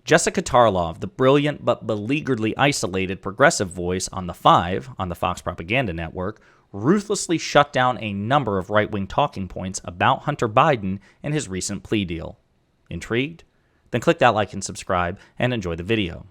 Jessica Tarlov, the brilliant but beleagueredly isolated progressive voice on the Five, on the Fox Propaganda Network, ruthlessly shut down a number of right-wing talking points about Hunter Biden and his recent plea deal. Intrigued? Then click that like and subscribe and enjoy the video.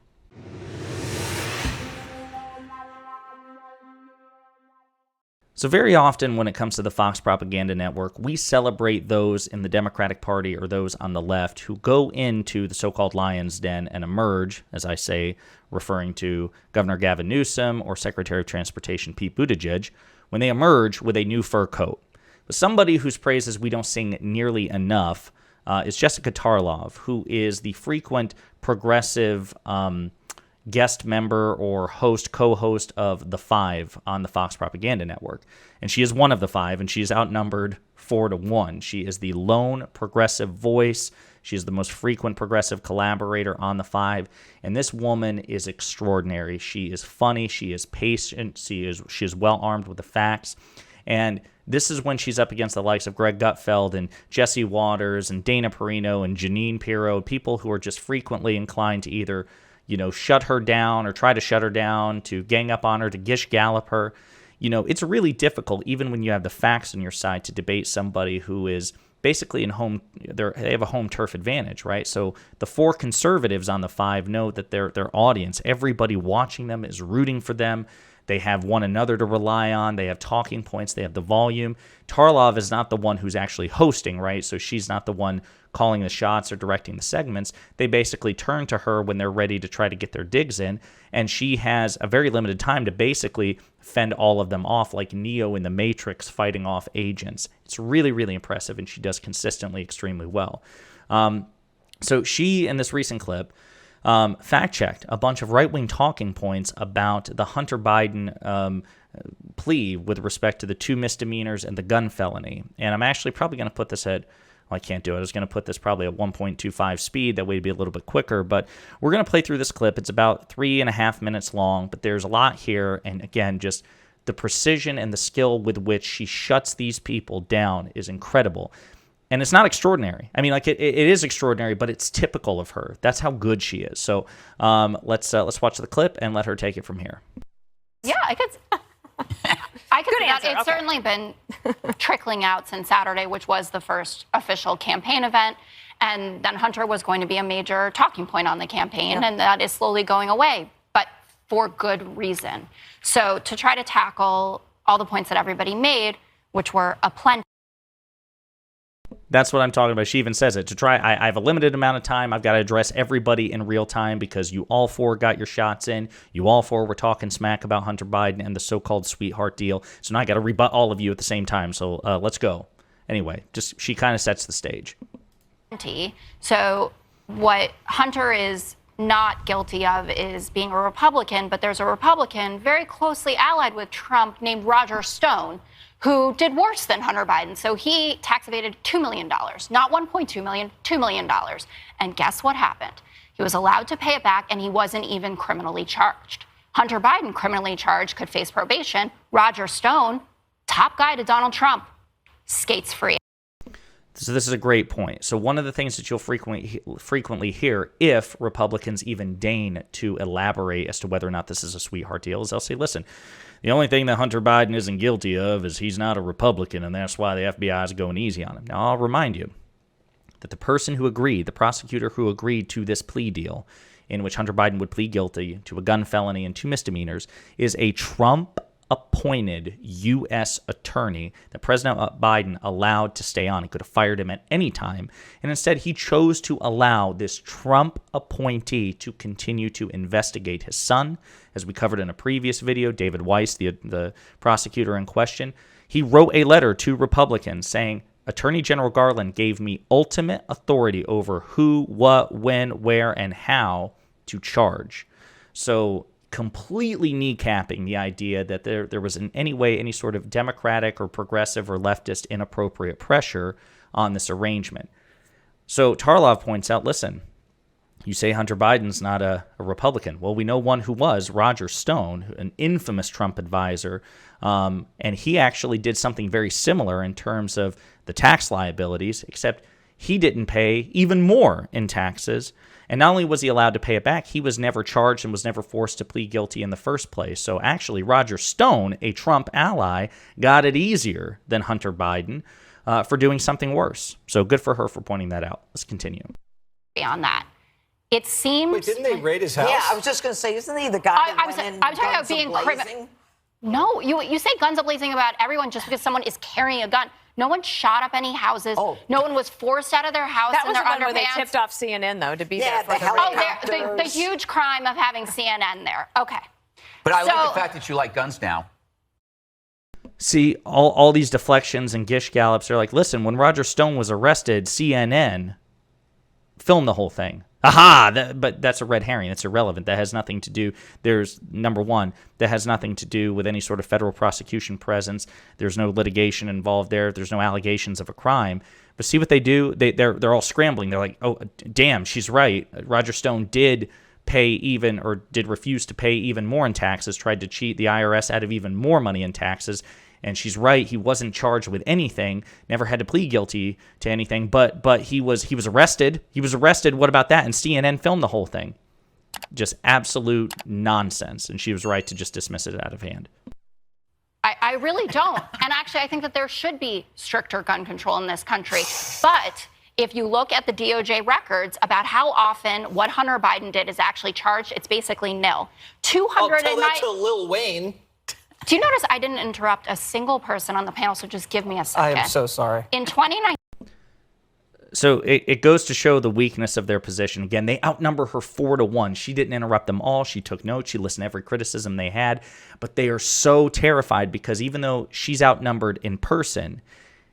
So very often when it comes to the Fox Propaganda Network, we celebrate those in the Democratic Party or those on the left who go into the so-called lion's den and emerge, as I say, referring to Governor Gavin Newsom or Secretary of Transportation Pete Buttigieg, when they emerge with a new fur coat. But somebody whose praises we don't sing nearly enough is Jessica Tarlov, who is the frequent progressive guest member or co-host of The Five on the Fox Propaganda Network. And she is one of the five, and she is outnumbered 4-1. She is the lone progressive voice. She is the most frequent progressive collaborator on The Five. And this woman is extraordinary. She is funny. She is patient. She is well armed with the facts. And this is when she's up against the likes of Greg Gutfeld and Jesse Waters and Dana Perino and Janine Pirro, people who are just frequently inclined to either shut her down or try to shut her down, to gang up on her, to gish gallop her. It's really difficult, even when you have the facts on your side, to debate somebody who is basically they have a home turf advantage, right? So the four conservatives on the Five know that their audience, everybody watching them is rooting for them. They have one another to rely on. They have talking points. They have the volume. Tarlov is not the one who's actually hosting, right? So she's not the one calling the shots or directing the segments. They basically turn to her when they're ready to try to get their digs in, and she has a very limited time to basically fend all of them off, like Neo in the Matrix fighting off agents. It's really, really impressive, and she does consistently extremely well. So she, in this recent clip, fact-checked a bunch of right-wing talking points about the Hunter Biden plea with respect to the 2 misdemeanors and the gun felony. And I'm actually probably going to put this at, I can't do it. I was going to put this probably at 1.25 speed. That way it'd be a little bit quicker. But we're going to play through this clip. It's about 3.5 minutes long, but there's a lot here. And again, just the precision and the skill with which she shuts these people down is incredible. And it's not extraordinary. I mean, like it is extraordinary, but it's typical of her. That's how good she is. So let's watch the clip and let her take it from here. Yeah, I could see that. It's certainly been trickling out since Saturday, which was the first official campaign event. And then Hunter was going to be a major talking point on the campaign, and that is slowly going away, but for good reason. So to try to tackle all the points that everybody made, which were aplenty. That's what I'm talking about. She even says it. I have a limited amount of time. I've got to address everybody in real time because you all four got your shots in. You all four were talking smack about Hunter Biden and the so-called sweetheart deal. So now I got to rebut all of you at the same time. So let's go. Anyway, she kind of sets the stage. So what Hunter is not guilty of is being a Republican, but there's a Republican very closely allied with Trump named Roger Stone, who did worse than Hunter Biden. So he tax evaded $2 million, not $1.2 million, $2 million. And guess what happened? He was allowed to pay it back, and he wasn't even criminally charged. Hunter Biden, criminally charged, could face probation. Roger Stone, top guy to Donald Trump, skates free. So this is a great point. So one of the things that you'll frequently hear, if Republicans even deign to elaborate as to whether or not this is a sweetheart deal, is they'll say, listen, the only thing that Hunter Biden isn't guilty of is he's not a Republican, and that's why the FBI is going easy on him. Now, I'll remind you that the person who agreed, the prosecutor who agreed to this plea deal, in which Hunter Biden would plead guilty to a gun felony and 2 misdemeanors, is a Trump-appointed U.S. attorney that President Biden allowed to stay on. He could have fired him at any time, and instead he chose to allow this Trump appointee to continue to investigate his son. As we covered in a previous video, David Weiss, the prosecutor in question, he wrote a letter to Republicans saying, Attorney General Garland gave me ultimate authority over who, what, when, where, and how to charge. So completely kneecapping the idea that there was in any way any sort of Democratic or progressive or leftist inappropriate pressure on this arrangement. So Tarlov points out, listen, you say Hunter Biden's not a Republican. Well, we know one who was, Roger Stone, an infamous Trump advisor, and he actually did something very similar in terms of the tax liabilities, except he didn't pay even more in taxes. And not only was he allowed to pay it back, he was never charged and was never forced to plead guilty in the first place. So actually, Roger Stone, a Trump ally, got it easier than Hunter Biden for doing something worse. So good for her for pointing that out. Let's continue. On that, it seems. Wait, didn't they raid his house? Yeah, I was just going to say, isn't he the guy that went in? I was talking about being criminal. No, you say guns a-blazing about everyone just because someone is carrying a gun. No one shot up any houses. Oh. No one was forced out of their house that in their underpants. That was the one where they tipped off CNN, though, to be there for the huge crime of having CNN there. Okay. But I like the fact that you like guns now. See, all these deflections and gish gallops are like, listen, when Roger Stone was arrested, CNN filmed the whole thing. Aha! But that's a red herring. That's irrelevant. That has nothing to do. There's, number one, that has nothing to do with any sort of federal prosecution presence. There's no litigation involved there. There's no allegations of a crime. But see what they do? They're all scrambling. They're like, oh, damn, she's right. Roger Stone did pay even, or did refuse to pay even more in taxes, tried to cheat the IRS out of even more money in taxes. And she's right, he wasn't charged with anything, never had to plead guilty to anything, but he was arrested. He was arrested. What about that? And CNN filmed the whole thing. Just absolute nonsense. And she was right to just dismiss it out of hand. I really don't. And actually, I think that there should be stricter gun control in this country. But if you look at the DOJ records about how often what Hunter Biden did is actually charged, it's basically nil. I'll tell that to Lil Wayne. Do you notice I didn't interrupt a single person on the panel, so just give me a second. I am so sorry. In 2019. So it goes to show the weakness of their position. Again, they outnumber her 4-1. She didn't interrupt them all. She took notes. She listened to every criticism they had. But they are so terrified because even though she's outnumbered in person,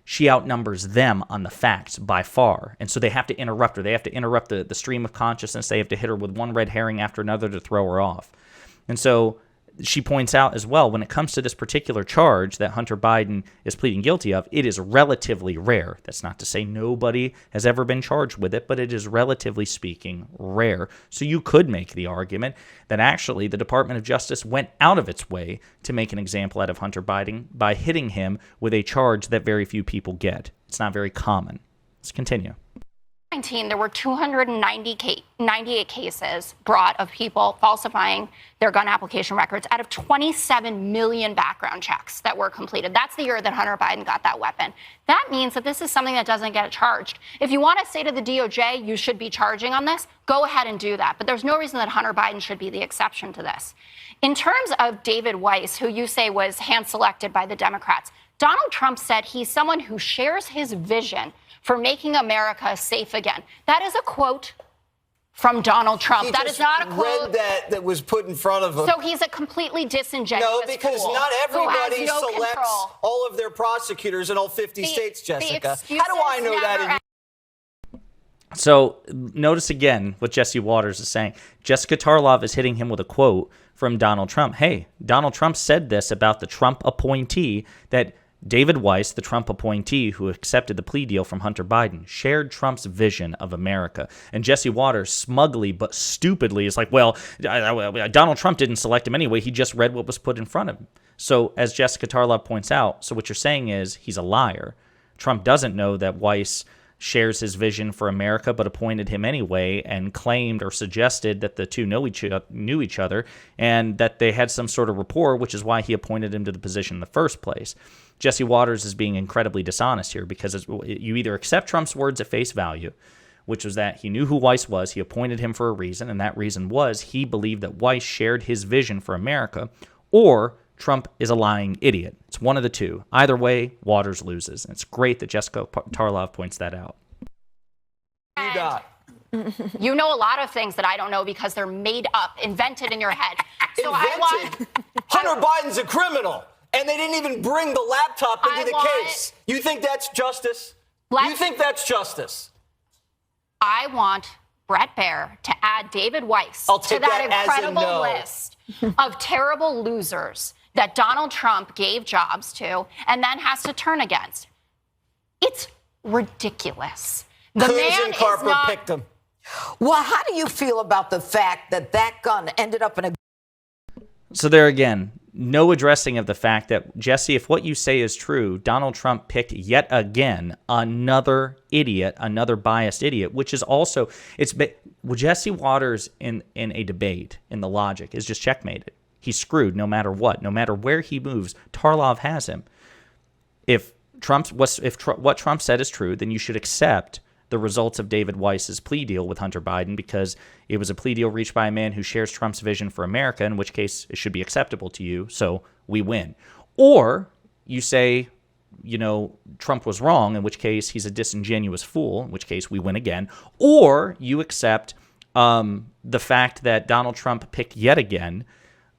she outnumbers them on the facts by far. And so they have to interrupt her. They have to interrupt the stream of consciousness. They have to hit her with one red herring after another to throw her off. And so she points out as well, when it comes to this particular charge that Hunter Biden is pleading guilty of, it is relatively rare. That's not to say nobody has ever been charged with it, but it is relatively speaking rare. So you could make the argument that actually the Department of Justice went out of its way to make an example out of Hunter Biden by hitting him with a charge that very few people get. It's not very common. Let's continue. There were 298 cases brought of people falsifying their gun application records out of 27 million background checks that were completed. That's the year that Hunter Biden got that weapon. That means that this is something that doesn't get charged. If you want to say to the DOJ, you should be charging on this, go ahead and do that. But there's no reason that Hunter Biden should be the exception to this. In terms of David Weiss, who you say was hand-selected by the Democrats, Donald Trump said he's someone who shares his vision for making America safe again. That is a quote from Donald Trump. That is not a quote that was put in front of him. So he's a completely disingenuous No, because fool not everybody no selects control. all of their prosecutors in all 50 states, Jessica. How do I know that? So notice again what Jesse Waters is saying. Jessica Tarlov is hitting him with a quote from Donald Trump. Hey, Donald Trump said this about the Trump appointee, that David Weiss, the Trump appointee who accepted the plea deal from Hunter Biden, shared Trump's vision of America. And Jesse Waters smugly but stupidly is like, well, Donald Trump didn't select him anyway. He just read what was put in front of him. So as Jessica Tarlov points out, so what you're saying is he's a liar. Trump doesn't know that Weiss shares his vision for America, but appointed him anyway and claimed or suggested that the two knew each other and that they had some sort of rapport, which is why he appointed him to the position in the first place. Jesse Waters is being incredibly dishonest here because you either accept Trump's words at face value, which was that he knew who Weiss was, he appointed him for a reason, and that reason was he believed that Weiss shared his vision for America, or Trump is a lying idiot. It's one of the two. Either way, Waters loses. And it's great that Jessica Tarlov points that out. You got. You know a lot of things that I don't know because they're made up, invented in your head. So Invented? Hunter Biden's a criminal. And they didn't even bring the laptop into the case. You think that's justice? You think that's justice? I want Brett Baier to add David Weiss to that incredible list of terrible losers that Donald Trump gave jobs to and then has to turn against. It's ridiculous. The man and Carper is not... picked him. Well, how do you feel about the fact that that gun ended up in a... So there again, no addressing of the fact that, Jesse, if what you say is true, Donald Trump picked yet again another idiot, another biased idiot, which is also, Jesse Waters in a debate, in the logic, is just checkmated. He's screwed no matter what. No matter where he moves, Tarlov has him. If what Trump said is true, then you should accept the results of David Weiss's plea deal with Hunter Biden, because it was a plea deal reached by a man who shares Trump's vision for America, in which case it should be acceptable to you, so we win. Or you say, Trump was wrong, in which case he's a disingenuous fool, in which case we win again. Or you accept the fact that Donald Trump picked yet again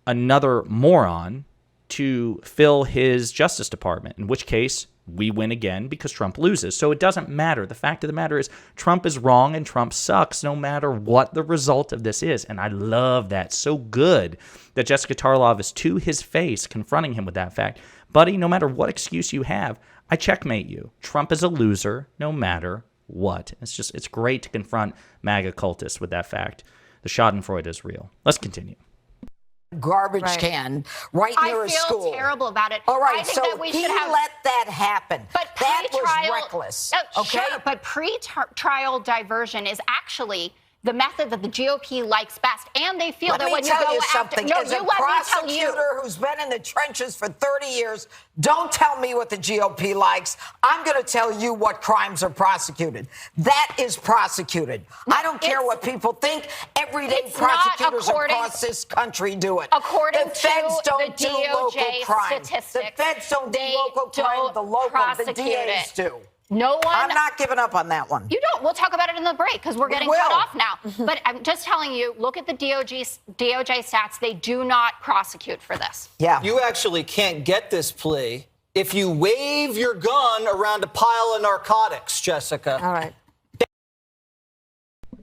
another moron to fill his Justice Department, in which case we win again because Trump loses. So it doesn't matter. The fact of the matter is Trump is wrong and Trump sucks no matter what the result of this is. And I love that. So good that Jessica Tarlov is to his face confronting him with that fact. Buddy, no matter what excuse you have, I checkmate you. Trump is a loser no matter what. It's great to confront MAGA cultists with that fact. The Schadenfreude is real. Let's continue. Garbage can right near a school. I feel terrible about it. All right, I think so that we he should have, let that happen. But that was pre-trial, reckless. Okay, sure, but pre-trial diversion is actually the method that the GOP likes best, and they feel that when you go after, as a prosecutor who's been in the trenches for 30 years, don't tell me what the GOP likes. I'm going to tell you what crimes are prosecuted. That is prosecuted. I don't care what people think. Everyday prosecutors across this country do it. According the feds don't to the do local crime. statistics, the feds don't do local crime. The DAs do. No one. I'm not giving up on that one. You don't. We'll talk about it in the break because we're getting cut off now. But I'm just telling you, look at the DOJ stats. They do not prosecute for this. Yeah. You actually can't get this plea if you wave your gun around a pile of narcotics, Jessica. All right.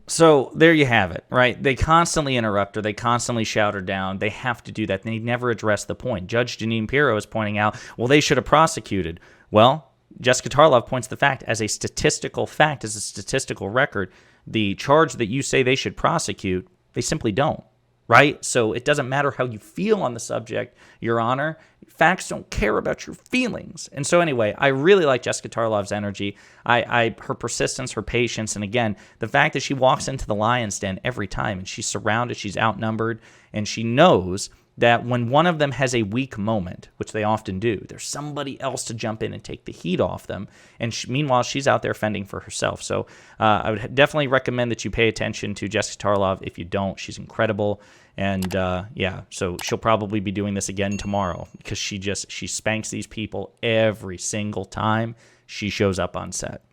So there you have it, right? They constantly interrupt her. They constantly shout her down. They have to do that. They never address the point. Judge Jeanine Pirro is pointing out, well, they should have prosecuted. Well, Jessica Tarlov points the fact as a statistical fact, as a statistical record. The charge that you say they should prosecute, they simply don't, right? So it doesn't matter how you feel on the subject, Your Honor. Facts don't care about your feelings. And so anyway, I really like Jessica Tarlov's energy, her persistence, her patience, and again, the fact that she walks into the lion's den every time and she's surrounded, she's outnumbered, and she knows that when one of them has a weak moment, which they often do, there's somebody else to jump in and take the heat off them. And meanwhile, she's out there fending for herself. So I would definitely recommend that you pay attention to Jessica Tarlov. If you don't, she's incredible. And so she'll probably be doing this again tomorrow because she spanks these people every single time she shows up on set.